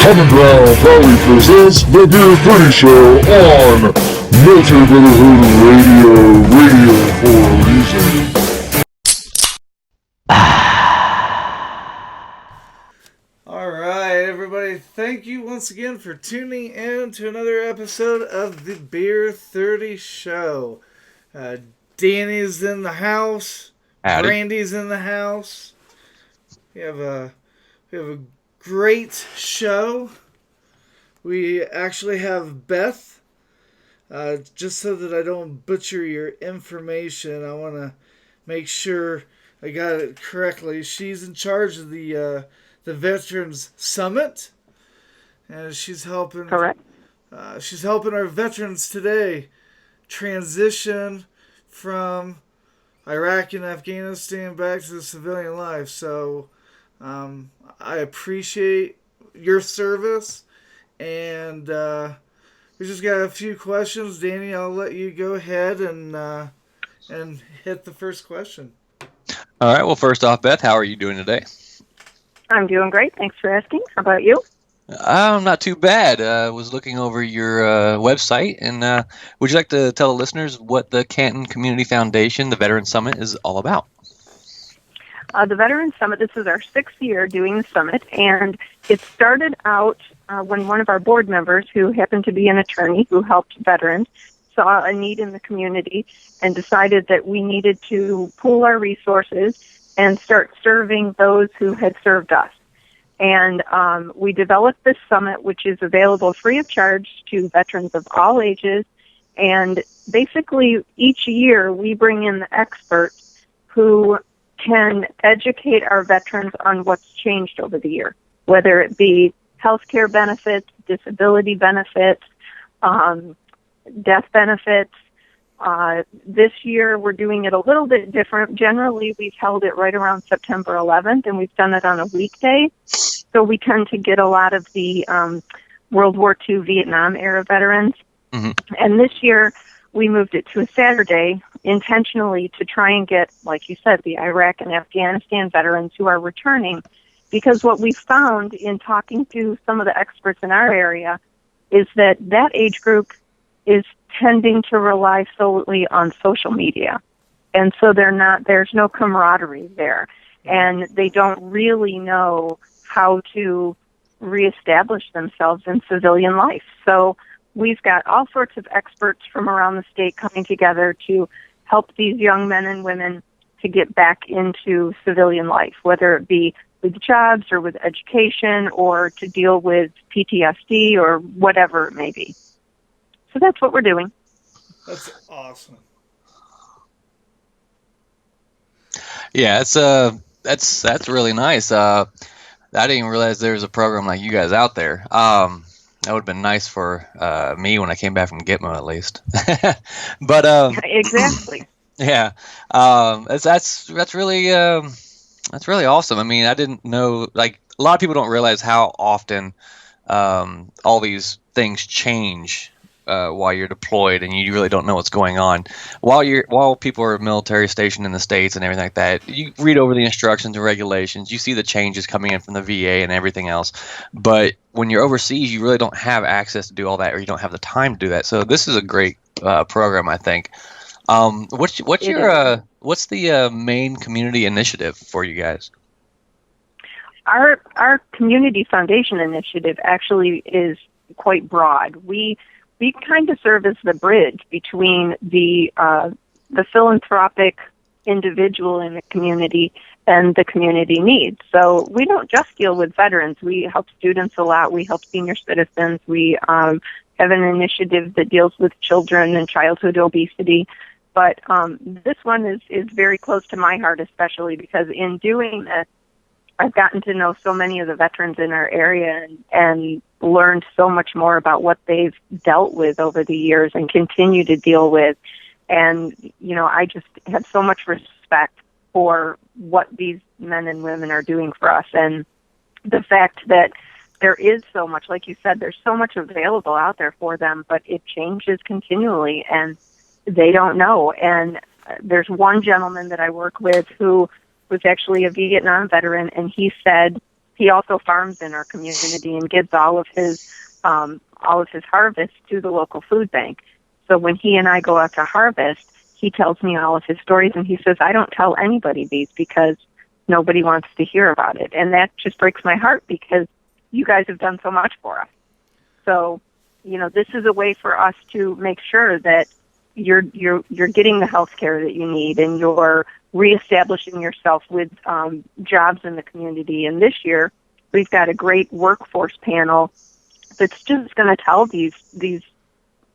Common Ground proudly presents the Beer30 Show on Military Brotherhood Radio for a reason. Alright, everybody, thank you once again for tuning in to another episode of the Beer30 Show. Danny's in the house. Howdy. Brandy's in the house. We have a great show. We actually have Beth. Just so that I don't butcher your information, I want to make sure I got it correctly. She's in charge of the Veterans Summit, and she's helping. Correct. She's helping our veterans today transition from Iraq and Afghanistan back to the civilian life. So I appreciate your service, and we just got a few questions. Danny, I'll let you go ahead and hit the first question. All right. Well, first off, Beth, how are you doing today? I'm doing great. Thanks for asking. How about you? I'm not too bad. I was looking over your website, and would you like to tell the listeners what the Canton Community Foundation, the Veteran Summit, is all about? The Veterans Summit, this is our 6th year doing the summit, and it started out when one of our board members, who happened to be an attorney who helped veterans, saw a need in the community and decided that we needed to pool our resources and start serving those who had served us. And we developed this summit, which is available free of charge to veterans of all ages. And basically, each year we bring in the experts who can educate our veterans on what's changed over the year, whether it be healthcare benefits, disability benefits, death benefits. This year we're doing it a little bit different. Generally, we've held it right around September 11th, and we've done it on a weekday. So we tend to get a lot of the World War II Vietnam-era veterans. Mm-hmm. And this year we moved it to a Saturday intentionally to try and get, like you said, the Iraq and Afghanistan veterans who are returning. Because what we found in talking to some of the experts in our area is that that age group is tending to rely solely on social media. And so there's no camaraderie there. And they don't really know how to reestablish themselves in civilian life. So we've got all sorts of experts from around the state coming together to help these young men and women to get back into civilian life, whether it be with jobs or with education or to deal with PTSD or whatever it may be. So that's what we're doing. That's awesome. Yeah, that's really nice. I didn't even realize there was a program like you guys out there. That would have been nice for me when I came back from Gitmo, at least. But exactly. Yeah, that's really awesome. I mean, I didn't know. Like, a lot of people don't realize how often all these things change while you're deployed, and you really don't know what's going on. While people are military stationed in the States and everything like that, you read over the instructions and regulations, you see the changes coming in from the VA and everything else. But when you're overseas, you really don't have access to do all that, or you don't have the time to do that. So this is a great program, I think. What's the main community initiative for you guys? Our community foundation initiative actually is quite broad. We kind of serve as the bridge between the philanthropic individual in the community and the community needs. So we don't just deal with veterans. We help students a lot. We help senior citizens. We have an initiative that deals with children and childhood obesity. But this one is very close to my heart, especially because in doing this, I've gotten to know so many of the veterans in our area and learned so much more about what they've dealt with over the years and continue to deal with. And, I just have so much respect for what these men and women are doing for us. And the fact that there is so much, like you said, there's so much available out there for them, but it changes continually and they don't know. And there's one gentleman that I work with who was actually a Vietnam veteran, and he said he also farms in our community and gives all of his harvest to the local food bank. So when he and I go out to harvest, he tells me all of his stories, and he says, I don't tell anybody these because nobody wants to hear about it. And that just breaks my heart because you guys have done so much for us. So, this is a way for us to make sure that you're getting the health care that you need, and you're reestablishing yourself with jobs in the community. And this year, we've got a great workforce panel that's just going to tell these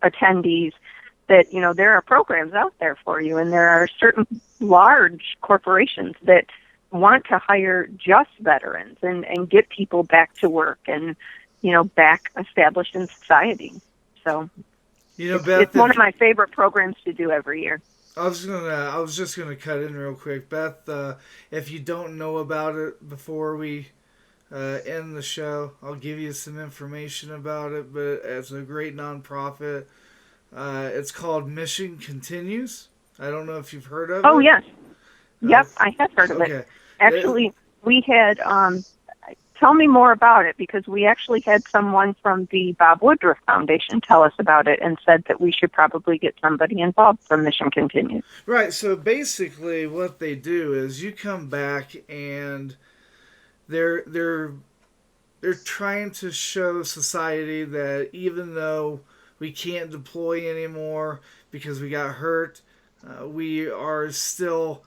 attendees that, there are programs out there for you, and there are certain large corporations that want to hire just veterans and get people back to work and, back established in society. So Beth, it's one of my favorite programs to do every year. I was just gonna cut in real quick, Beth. If you don't know about it before we end the show, I'll give you some information about it. But it's a great nonprofit. It's called Mission Continues. I don't know if you've heard of it. Oh yes, yep, I have heard of okay. it. Actually, we had. Tell me more about it, because we actually had someone from the Bob Woodruff Foundation tell us about it and said that we should probably get somebody involved from Mission Continues. Right. So basically, what they do is you come back and they're trying to show society that even though we can't deploy anymore because we got hurt, we are still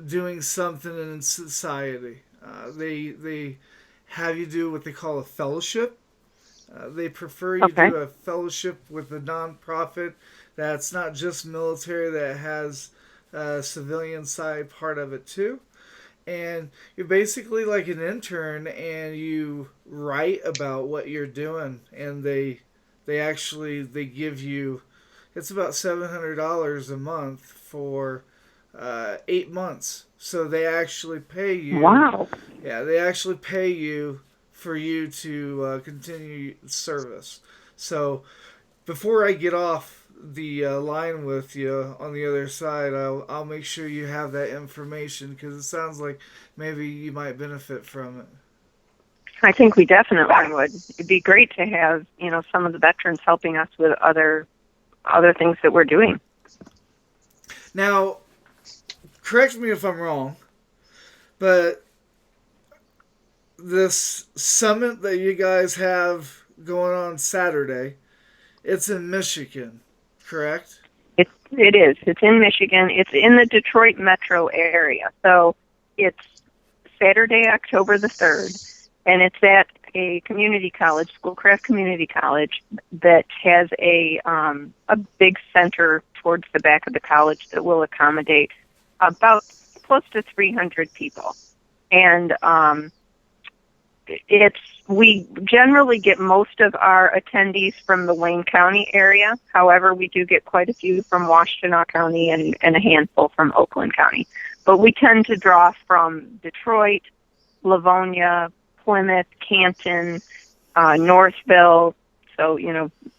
doing something in society. They have you do what they call a fellowship. They prefer you do a fellowship with a nonprofit that's not just military, that has a civilian side part of it too. And you're basically like an intern, and you write about what you're doing, and they give you, it's about $700 a month for 8 months. So they actually pay you. Wow. Yeah, they actually pay you for you to continue service. So before I get off the line with you on the other side, I'll make sure you have that information, because it sounds like maybe you might benefit from it. I think we definitely would. It'd be great to have, some of the veterans helping us with other things that we're doing. Now, correct me if I'm wrong, but this summit that you guys have going on Saturday, it's in Michigan, correct? It is. It's in Michigan. It's in the Detroit metro area. So it's Saturday, October the 3rd, and it's at a community college, Schoolcraft Community College, that has a big center towards the back of the college that will accommodate about close to 300 people. And we generally get most of our attendees from the Wayne County area. However, we do get quite a few from Washtenaw County and a handful from Oakland County. But we tend to draw from Detroit, Livonia, Plymouth, Canton, Northville. So,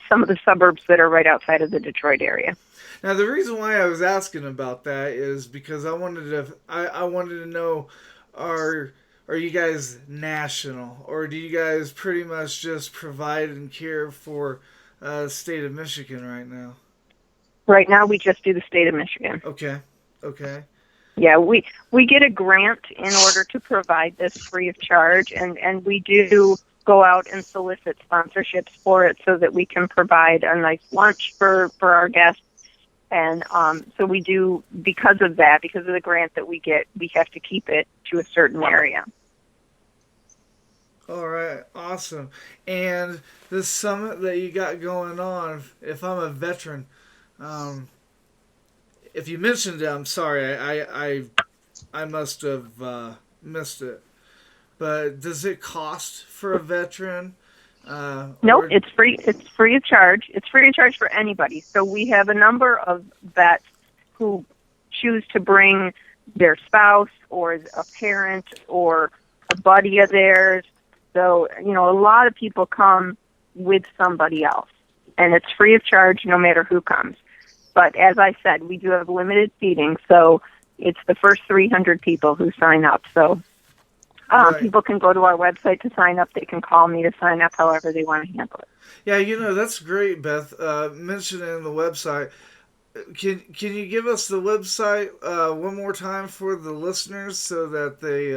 some of the suburbs that are right outside of the Detroit area. Now, the reason why I was asking about that is because I wanted to know, are you guys national, or do you guys pretty much just provide and care for the state of Michigan right now? Right now, we just do the state of Michigan. Okay. Yeah, we get a grant in order to provide this free of charge, and we do go out and solicit sponsorships for it so that we can provide a nice lunch for our guests. And so we do, because of the grant that we get, we have to keep it to a certain area. All right, awesome. And the summit that you got going on, if I'm a veteran, if you mentioned it, I'm sorry, I must have missed it. But does it cost for a veteran? No, it's free. It's free of charge. It's free of charge for anybody. So we have a number of vets who choose to bring their spouse or a parent or a buddy of theirs. So, a lot of people come with somebody else, and it's free of charge no matter who comes. But as I said, we do have limited seating, so it's the first 300 people who sign up. So Right. People can go to our website to sign up. They can call me to sign up, however they want to handle it. Yeah, that's great, Beth. Mentioning the website. Can you give us the website one more time for the listeners so that they?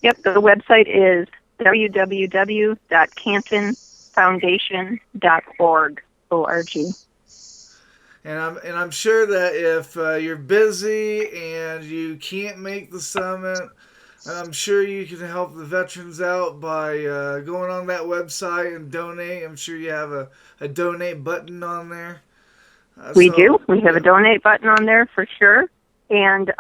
Yep. The website is www.cantonfoundation.org. O-R-G. And I'm sure that if you're busy and you can't make the summit, I'm sure you can help the veterans out by going on that website and donate. I'm sure you have a donate button on there. We do. We have a donate button on there for sure. And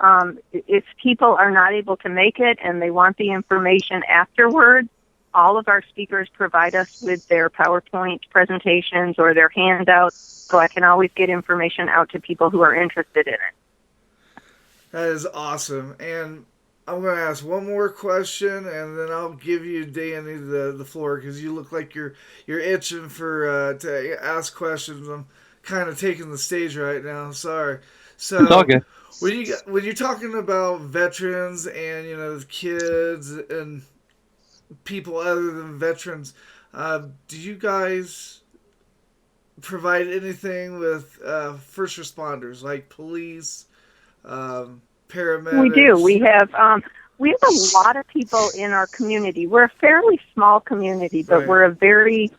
if people are not able to make it and they want the information afterward, all of our speakers provide us with their PowerPoint presentations or their handouts, so I can always get information out to people who are interested in it. That is awesome. And I'm going to ask one more question, and then I'll give you, Danny, the floor, because you look like you're itching for to ask questions. I'm kind of taking the stage right now. Sorry. So It's all good. When you're talking about veterans and the kids and people other than veterans, do you guys provide anything with first responders like police, paramedics? We do. We have a lot of people in our community. We're a fairly small community, but Right. we're a very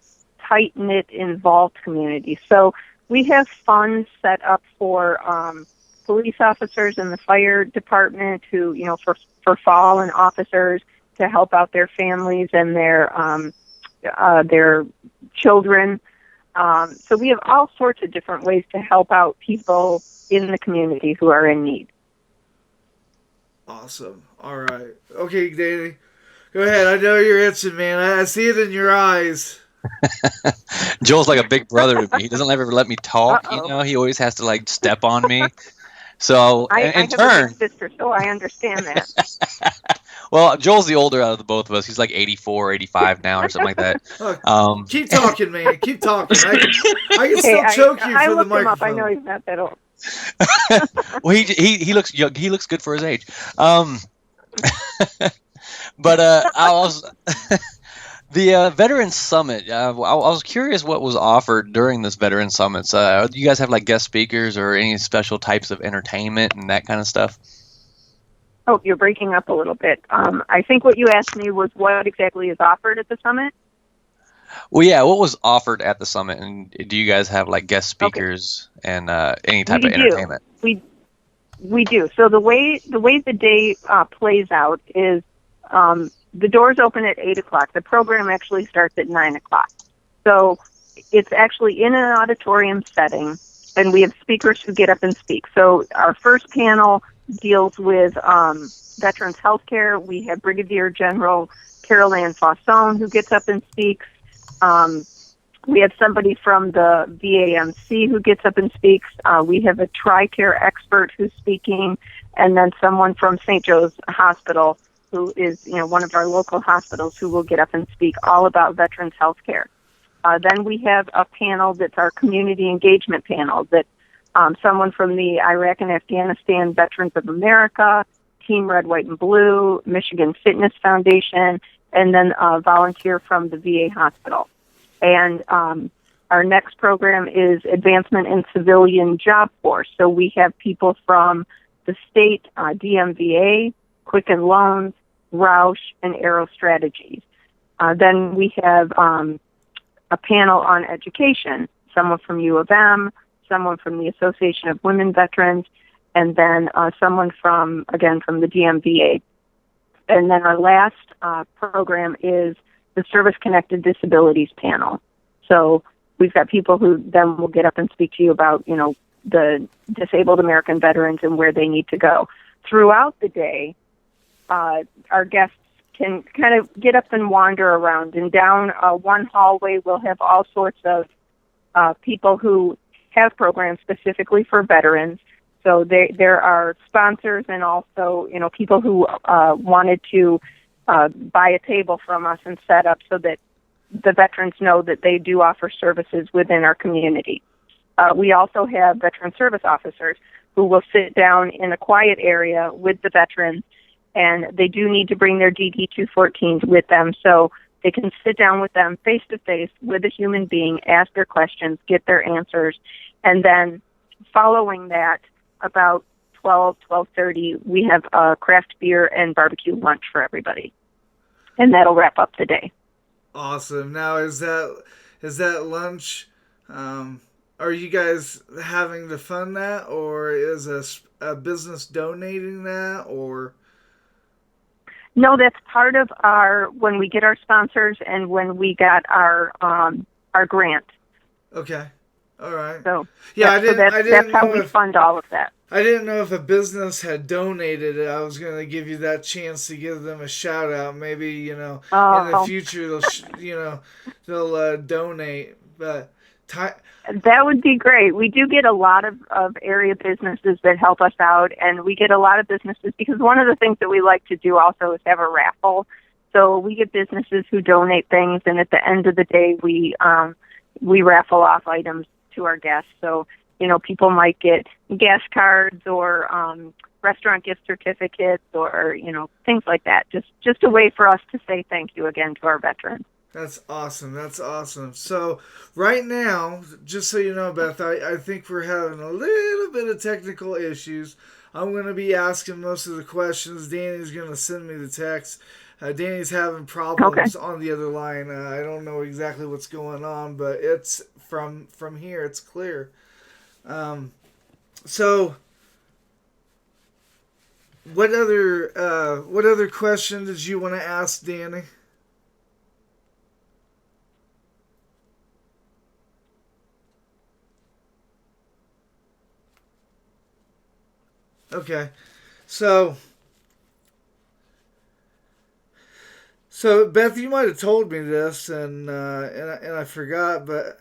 tight-knit, involved community. So we have funds set up for police officers in the fire department who, for fallen officers to help out their families and their children. So we have all sorts of different ways to help out people in the community who are in need. Awesome. All right. Okay, Danny. Go ahead. I know you're itching, man. I see it in your eyes. Joel's like a big brother to me. He doesn't ever let me talk. Uh-oh. He always has to step on me. So I in have turn, a big sister, so I understand that. well, Joel's the older out of the both of us. He's like 84, 85 now, or something like that. Look, keep talking, man. Keep talking. I can still Hey, choke you I for the looked him up. I microphone. know he's not that old. Well, he looks young. He looks good for his age. But I was the Veterans Summit. I was curious what was offered during this Veterans Summit. Do you guys have guest speakers or any special types of entertainment and that kind of stuff? Oh, you're breaking up a little bit. I think what you asked me was what exactly is offered at the summit. Well, yeah, what was offered at the summit, and do you guys have guest speakers and any type of entertainment? We do. So the way the day plays out is the doors open at 8:00. The program actually starts at 9:00. So it's actually in an auditorium setting, and we have speakers who get up and speak. So our first panel deals with veterans healthcare. We have Brigadier General Carol Ann Faussone who gets up and speaks. We have somebody from the VAMC who gets up and speaks. We have a TRICARE expert who's speaking, and then someone from St. Joe's Hospital who is, one of our local hospitals who will get up and speak all about veterans health care. Then we have a panel that's our community engagement panel that someone from the Iraq and Afghanistan Veterans of America, Team Red, White, and Blue, Michigan Fitness Foundation, and then a volunteer from the VA hospital. And our next program is Advancement in Civilian Job Force. So we have people from the state, DMVA, Quicken Loans, Roush, and Aero Strategies. Then we have a panel on education, someone from U of M, someone from the Association of Women Veterans, and then someone from the DMVA. And then our last program is the Service-Connected Disabilities panel. So we've got people who then will get up and speak to you about, the disabled American veterans and where they need to go. Throughout the day, our guests can kind of get up and wander around. And down one hallway, we'll have all sorts of people who have programs specifically for veterans. So there are sponsors and also, people who wanted to buy a table from us and set up so that the veterans know that they do offer services within our community. We also have veteran service officers who will sit down in a quiet area with the veterans and they do need to bring their DD-214s with them so they can sit down with them face-to-face with a human being, ask their questions, get their answers, and then following that, about 12:30, we have a craft beer and barbecue lunch for everybody, and that'll wrap up the day. Awesome. Now, is that lunch? Are you guys having to fund that, or is a business donating that, or? No, that's part of when we get our sponsors and when we got our grant. Okay. All right. So yeah, that's how we fund all of that. I didn't know if a business had donated it. I was going to give you that chance to give them a shout out. Maybe, in the future they'll donate. But that would be great. We do get a lot of area businesses that help us out, and we get a lot of businesses because one of the things that we like to do also is have a raffle. So we get businesses who donate things, and at the end of the day, we raffle off items to our guests. So, people might get gas cards or restaurant gift certificates or, things like that. Just a way for us to say thank you again to our veterans. That's awesome. That's awesome. So right now, just so you know, Beth, I think we're having a little bit of technical issues. I'm going to be asking most of the questions. Danny's going to send me the text. Danny's having problems on the other line. I don't know exactly what's going on, but it's from here. It's clear. So what other question did you want to ask, Danny? Okay, so Beth, you might have told me this, and I forgot, but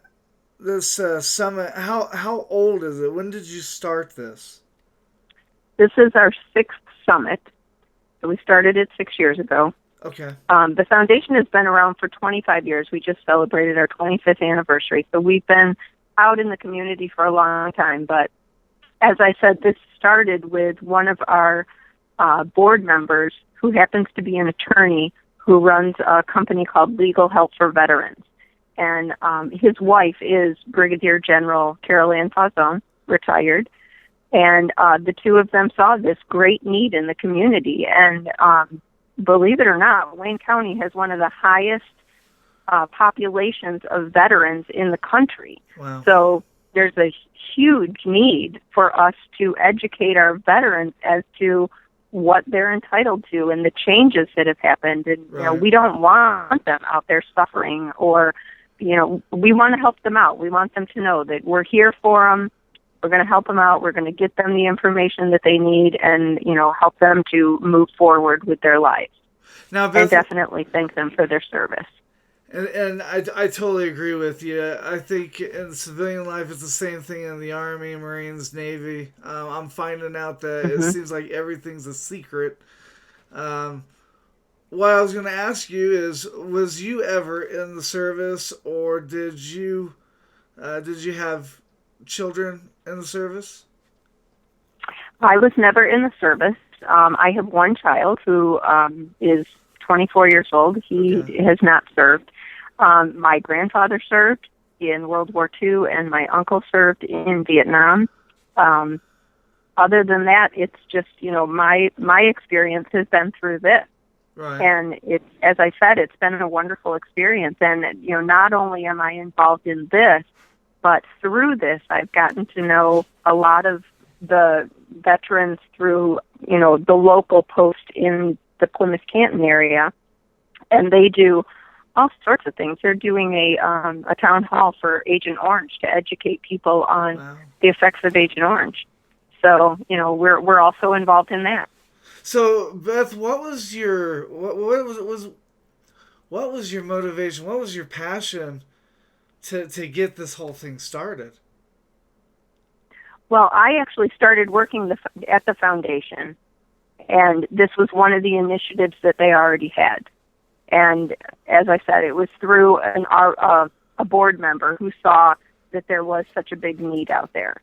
this summit, how old is it? When did you start this? This is our 6th summit. So we started it 6 years ago. Okay. The foundation has been around for 25 years. We just celebrated our 25th anniversary, so we've been out in the community for a long time, but as I said, this started with one of our board members who happens to be an attorney who runs a company called Legal Help for Veterans. And his wife is Brigadier General Carol Ann Fazon, retired. And the two of them saw this great need in the community. And believe it or not, Wayne County has one of the highest populations of veterans in the country. Wow. So there's a huge need for us to educate our veterans as to what they're entitled to and the changes that have happened. And, right. We don't want them out there suffering or, we want to help them out. We want them to know that we're here for them. We're going to help them out. We're going to get them the information that they need and, help them to move forward with their lives. Now, Beth, and definitely thank them for their service. And I totally agree with you. I think in civilian life, it's the same thing in the Army, Marines, Navy. I'm finding out that it seems like everything's a secret. What I was going to ask you is, was you ever in the service, or did you have children in the service? I was never in the service. I have one child who is 24 years old. He has not served. My grandfather served in World War II, and my uncle served in Vietnam. Other than that, it's just, my experience has been through this. Right. And it's, as I said, it's been a wonderful experience. And, not only am I involved in this, but through this, I've gotten to know a lot of the veterans through, the local post in the Plymouth Canton area. And they do all sorts of things. They're doing a town hall for Agent Orange to educate people on the effects of Agent Orange. So, we're also involved in that. So, Beth, what was your motivation? What was your passion to get this whole thing started? Well, I actually started working at the foundation, and this was one of the initiatives that they already had. And as I said, it was through a board member who saw that there was such a big need out there.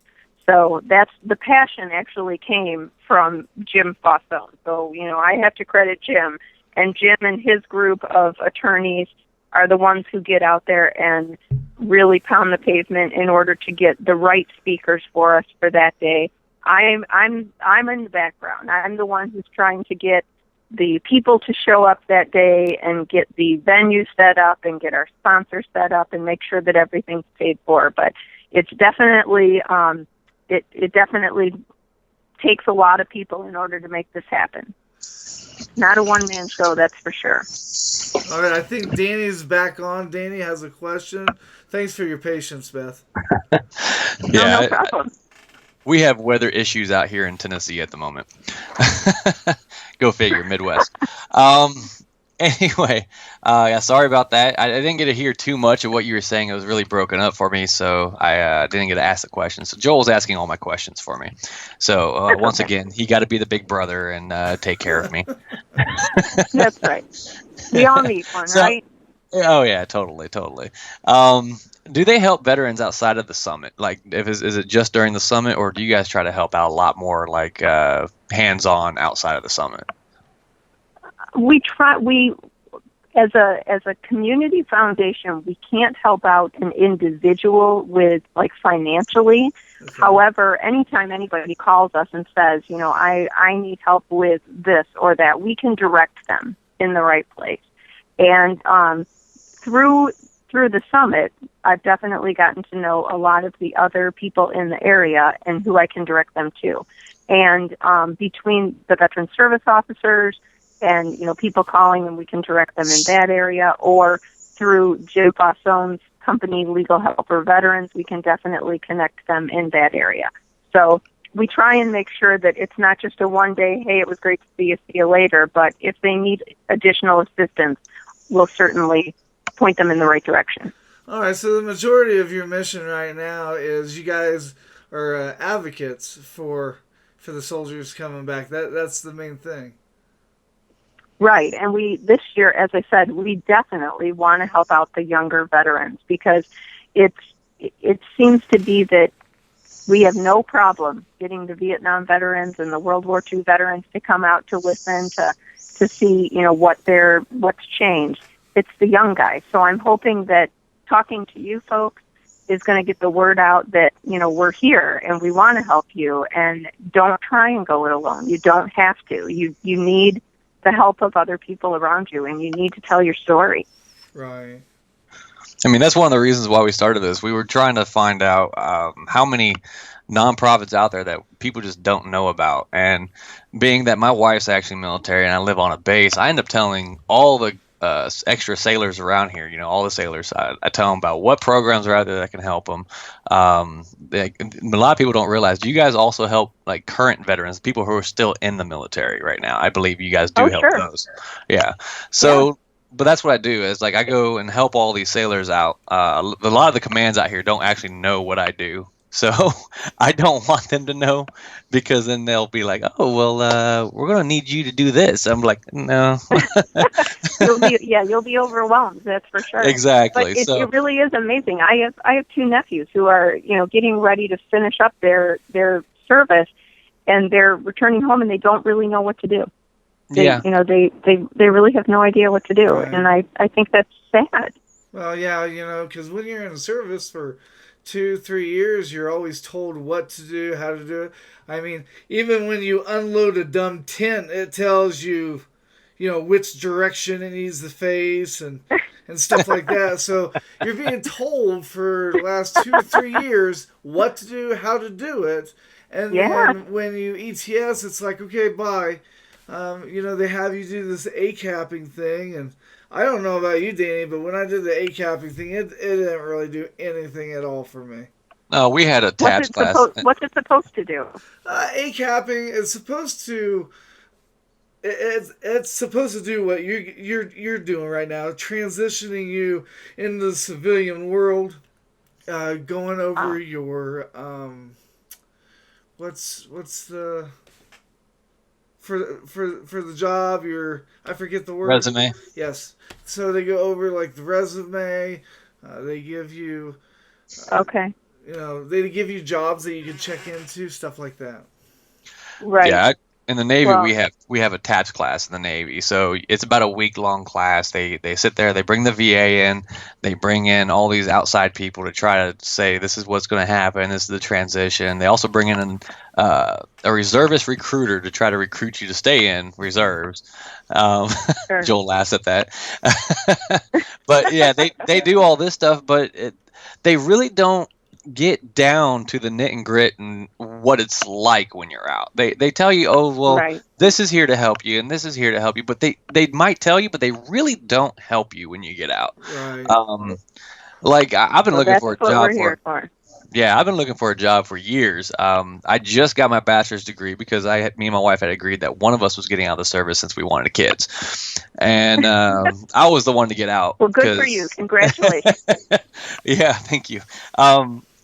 So that's the passion actually came from Jim Fosone. So, I have to credit Jim. And Jim and his group of attorneys are the ones who get out there and really pound the pavement in order to get the right speakers for us for that day. I'm in the background. I'm the one who's trying to get the people to show up that day and get the venue set up and get our sponsors set up and make sure that everything's paid for. But it's definitely it definitely takes a lot of people in order to make this happen. Not a one-man show, that's for sure. All right, I think Danny's back on. Danny has a question. Thanks for your patience, Beth. No problem. We have weather issues out here in Tennessee at the moment. Go figure, Midwest. Anyway, sorry about that. I didn't get to hear too much of what you were saying. It was really broken up for me, so I didn't get to ask the questions. So Joel's asking all my questions for me. So once again, he got to be the big brother and take care of me. That's right. We all need one, right? Oh yeah, totally. Do they help veterans outside of the summit? Like, is it just during the summit, or do you guys try to help out a lot more, like hands-on outside of the summit? We try. As a community foundation, we can't help out an individual with financially. Okay. However, anytime anybody calls us and says, I need help with this or that, we can direct them in the right place. And through the summit, I've definitely gotten to know a lot of the other people in the area and who I can direct them to. And between the veteran service officers and, people calling, and we can direct them in that area, or through Jim Fosone's company, Legal Helper Veterans, we can definitely connect them in that area. So we try and make sure that it's not just a one-day, hey, it was great to see you later, but if they need additional assistance, we'll certainly point them in the right direction. All right, so the majority of your mission right now is you guys are advocates for the soldiers coming back. That's the main thing. Right, and this year, as I said, we definitely want to help out the younger veterans because it seems to be that we have no problem getting the Vietnam veterans and the World War II veterans to come out to listen, to see, what's changed. It's the young guys. So I'm hoping that talking to you folks is going to get the word out that, we're here and we want to help you, and don't try and go it alone. You don't have to. You need the help of other people around you, and you need to tell your story. Right. I mean, that's one of the reasons why we started this. We were trying to find out how many nonprofits out there that people just don't know about. And being that my wife's actually military and I live on a base, I end up telling all the extra sailors around here, all the sailors, I tell them about what programs are out there that can help them. A lot of people don't realize, do you guys also help current veterans, people who are still in the military right now? I believe you guys do help sure. those. Yeah. So, but that's what I do is I go and help all these sailors out. A lot of the commands out here don't actually know what I do. So I don't want them to know, because then they'll be like, oh, well, we're going to need you to do this. I'm like, no. You'll be overwhelmed. That's for sure. Exactly. But it really is amazing. I have two nephews who are, getting ready to finish up their service, and they're returning home and they don't really know what to do. They really have no idea what to do. Right. And I think that's sad. Well, yeah, because when you're in the service for 2-3 years, you're always told what to do, how to do it. I mean, even when you unload a dumb tent, it tells you, which direction it needs to face and stuff like that. So you're being told for the last 2 to 3 years what to do, how to do it. And then when you ETS, it's like, okay, bye. They have you do this A-capping thing, and I don't know about you, Danny, but when I did the A-capping thing, it didn't really do anything at all for me. No, we had a TAPS class. What's it supposed to do? A-capping is supposed to... It's supposed to do what you're doing right now, transitioning you into the civilian world, going over your what's the for the job, I forget the word. Resume. Yes. So they go over the resume. They give you. Okay. they give you jobs that you can check into, stuff like that. Right. Yeah, in the Navy Well, we have a TAPS class in the Navy, so it's about a week long class. They sit there, they bring the VA in, they bring in all these outside people to try to say this is what's going to happen, this is the transition. They also bring in a reservist recruiter to try to recruit you to stay in reserves. Um, sure. Joel laughs at that, but yeah, they do all this stuff, but they really don't get down to the knit and grit and what it's like when you're out. They tell you, oh well, Right. this is here to help you and this is here to help you, but they might tell you, but they really don't help you when you get out. Right. Like I've been Well, looking that's for a what job we're here for. yeah, I've been looking for a job for years. I just got my bachelor's degree because me and my wife had agreed that one of us was getting out of the service since we wanted kids, and I was the one to get out Well, good for you. because Congratulations. yeah, thank you.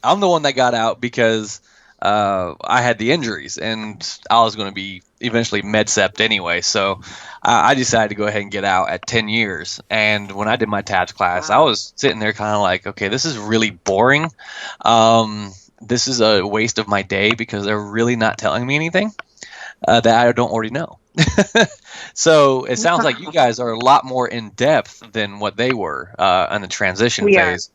I'm the one that got out because I had the injuries and I was going to be eventually med-sept anyway. So I decided to go ahead and get out at 10 years. And when I did my TAPS class, I Wow. was sitting there kind of like, okay, this is really boring. This is a waste of my day because they're really not telling me anything that I don't already know. So it sounds like you guys are a lot more in depth than what they were in the transition We are. phase,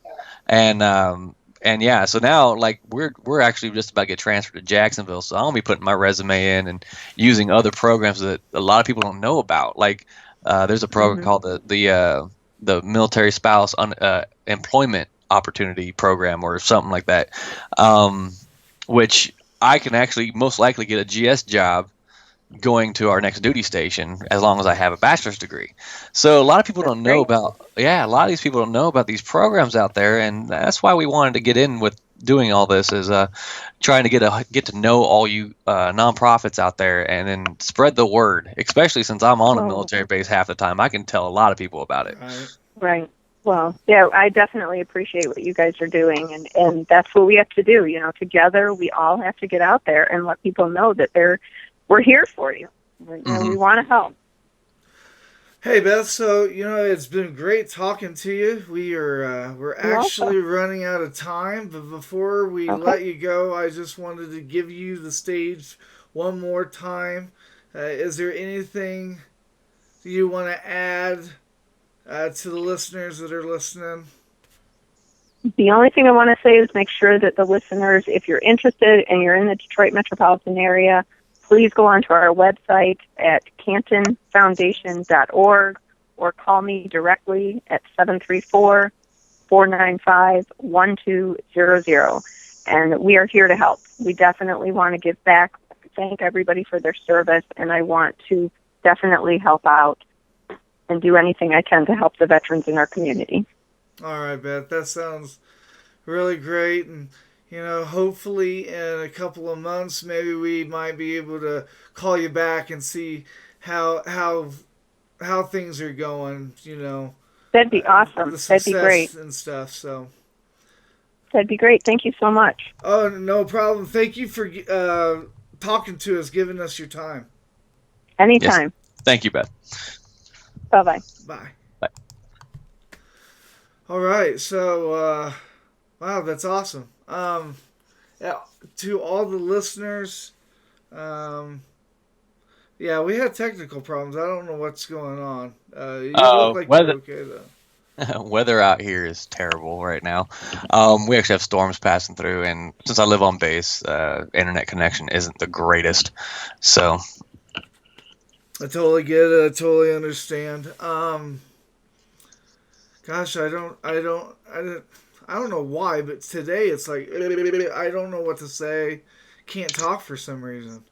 and yeah, so now like we're actually just about to get transferred to Jacksonville, so I'll be putting my resume in and using other programs that a lot of people don't know about. Like there's a program Mhm. called the Military Spouse Employment Opportunity Program or something like that, which I can actually most likely get a GS job going to our next duty station as long as I have a bachelor's degree. So a lot of people That's don't know great. about a lot of these people don't know about these programs out there, and that's why we wanted to get in with doing all this is trying to get to know all you nonprofits out there and then spread the word, especially since I'm on a Well, military base half the time. I can tell a lot of people about it. Right. right. Well, yeah, I definitely appreciate what you guys are doing, and that's what we have to do. Together we all have to get out there and let people know that we're here for you. We want to help. Hey Beth, so it's been great talking to you. We're You actually also. running out of time, but before we Okay. let you go, I just wanted to give you the stage one more time. Is there anything you want to add to the listeners that are listening? The only thing I want to say is make sure that the listeners, if you're interested and you're in the Detroit metropolitan area, please go onto our website at cantonfoundation.org or call me directly at 734-495-1200. And we are here to help. We definitely want to give back, thank everybody for their service, and I want to definitely help out and do anything I can to help the veterans in our community. All right, Beth, that sounds really great, and hopefully in a couple of months, maybe we might be able to call you back and see how things are going. That'd be awesome. The That'd be great. success and stuff. So, That'd be great. Thank you so much. oh, no problem. Thank you for talking to us, giving us your time. Anytime. Yes. Thank you, Beth. Bye-bye. Bye. Bye. All right, so wow, that's awesome. Yeah, to all the listeners, yeah, we had technical problems. I don't know what's going on. You look like you're Weather okay though. weather out here is terrible right now. We actually have storms passing through, and since I live on base, internet connection isn't the greatest. So I totally get it. I totally understand. Gosh, I don't know why, but today it's like I don't know what to say. Can't talk for some reason.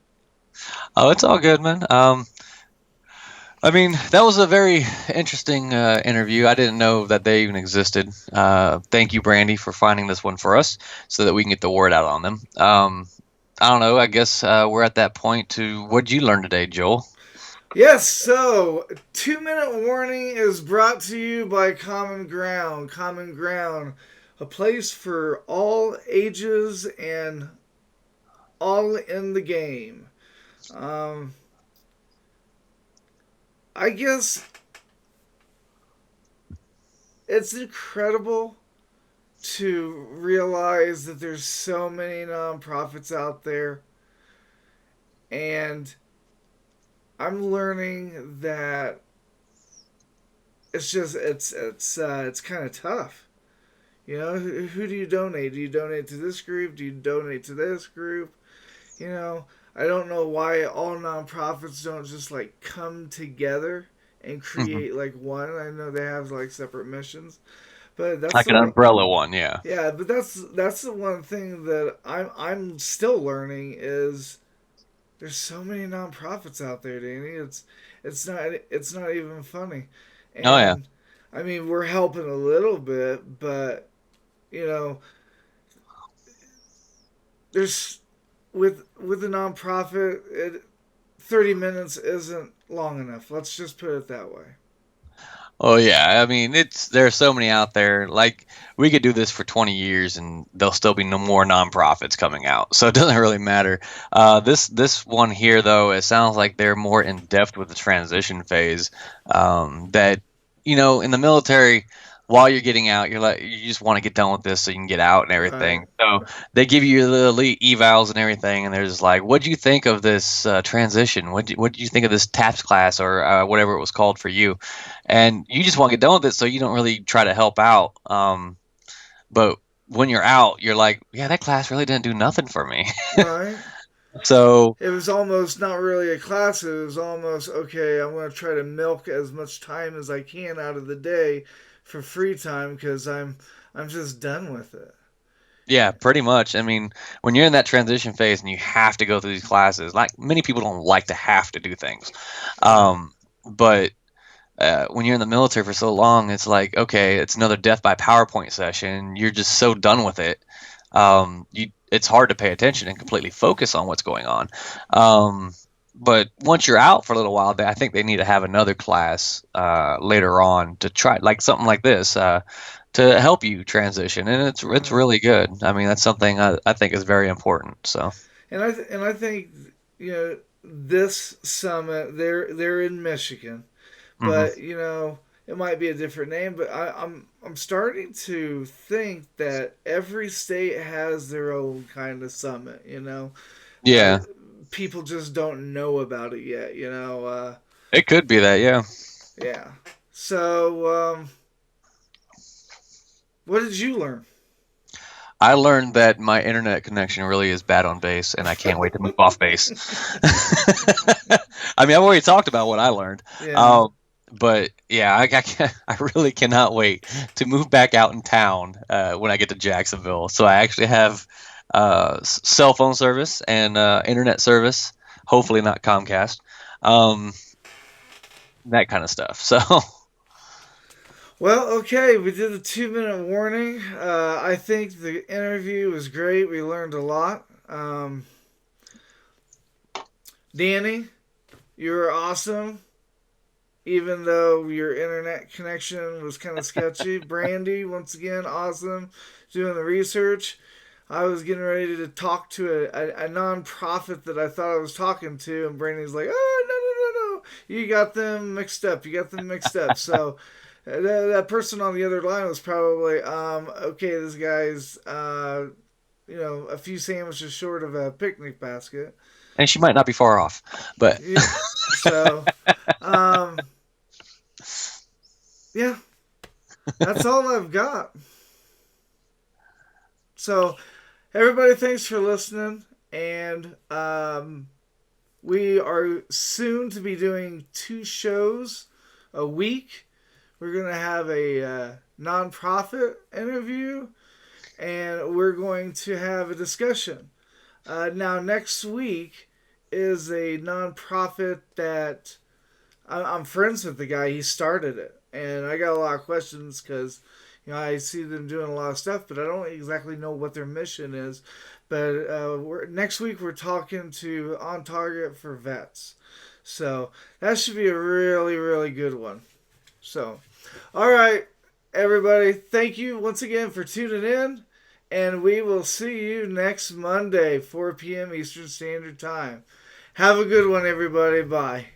oh, it's all good, man. I mean, that was a very interesting interview. I didn't know that they even existed. Thank you, Brandy, for finding this one for us so that we can get the word out on them. I don't know. I guess we're at that point to what'd you learn today, Joel? Yes, so 2 minute warning is brought to you by Common Ground. Common Ground, a place for all ages and all in the game. I guess it's incredible to realize that there's so many nonprofits out there, and I'm learning that it's kind of tough. You know, who do you donate? Do you donate to this group? Do you donate to this group? You know, I don't know why all nonprofits don't just like come together and Hmm. create like one. I know they have like separate missions, but that's Like the an one. umbrella one, yeah. Yeah, but that's the one thing that I'm still learning is there's so many nonprofits out there, Danny. It's not even funny, Oh yeah. and I mean we're helping a little bit, but you know there's with a nonprofit, 30 minutes isn't long enough. Let's just put it that way. Oh yeah, I mean there are so many out there. Like we could do this for 20 years and there'll still be no more nonprofits coming out. So it doesn't really matter. This one here though, it sounds like they're more in depth with the transition phase. That in the military, while you're getting out, you're like you just want to get done with this so you can get out and Right. everything. So they give you the elite evals and everything, and they're just like, "What do you think of this transition? What do you think of this TAPS class or whatever it was called for you?" And you just want to get done with it, so you don't really try to help out. But when you're out, you're like, yeah, that class really didn't do nothing for me. Right. So It was almost not really a class. It was almost okay. I'm going to try to milk as much time as I can out of the day for free time because I'm just done with it. yeah, pretty much. I mean, when you're in that transition phase and you have to go through these classes, like many people don't like to have to do things, Right. but when you're in the military for so long, it's like, okay, it's another death by PowerPoint session. You're just so done with it. It's hard to pay attention and completely focus on what's going on. Um, but once you're out for a little while, I think they need to have another class later on to try, like something like this, to help you transition, and it's Right. really good. I mean, that's something I think is very important. So, And I think this summit they're in Michigan, hmm but it might be a different name. But I'm starting to think that every state has their own kind of summit. Uh, yeah, People just don't know about it yet. it could be that. Yeah. Yeah. So what did you learn? I learned that my internet connection really is bad on base, and I can't wait to move off base. I mean, I've already talked about what I learned, Yeah. um, but yeah, I really cannot wait to move back out in town when I get to Jacksonville. So I actually have cell phone service and internet service. Hopefully, not Comcast. Um, that kind of stuff. So, Well, okay, we did the 2 minute warning. I think the interview was great. We learned a lot. Danny, you were awesome, even though your internet connection was kind of sketchy. Brandy, once again, awesome, doing the research. I was getting ready to talk to a non-profit that I thought I was talking to, and Brandy's like, "Oh, no, no, no, no. You got them mixed up. You got them mixed up." So that person on the other line was probably, okay, this guy's, a few sandwiches short of a picnic basket. and she might not be far off, but Yeah. So, um, yeah, that's all I've got. So, everybody, thanks for listening. And we are soon to be doing 2 shows a week. We're going to have a nonprofit interview, and we're going to have a discussion. Now, next week is a nonprofit that I'm friends with the guy. He started it, and I got a lot of questions because I see them doing a lot of stuff, but I don't exactly know what their mission is. But next week we're talking to On Target for Vets, so that should be a really really good one. So, all right, everybody, thank you once again for tuning in, and we will see you next Monday, 4 p.m. Eastern Standard Time. Have a good one, everybody. Bye.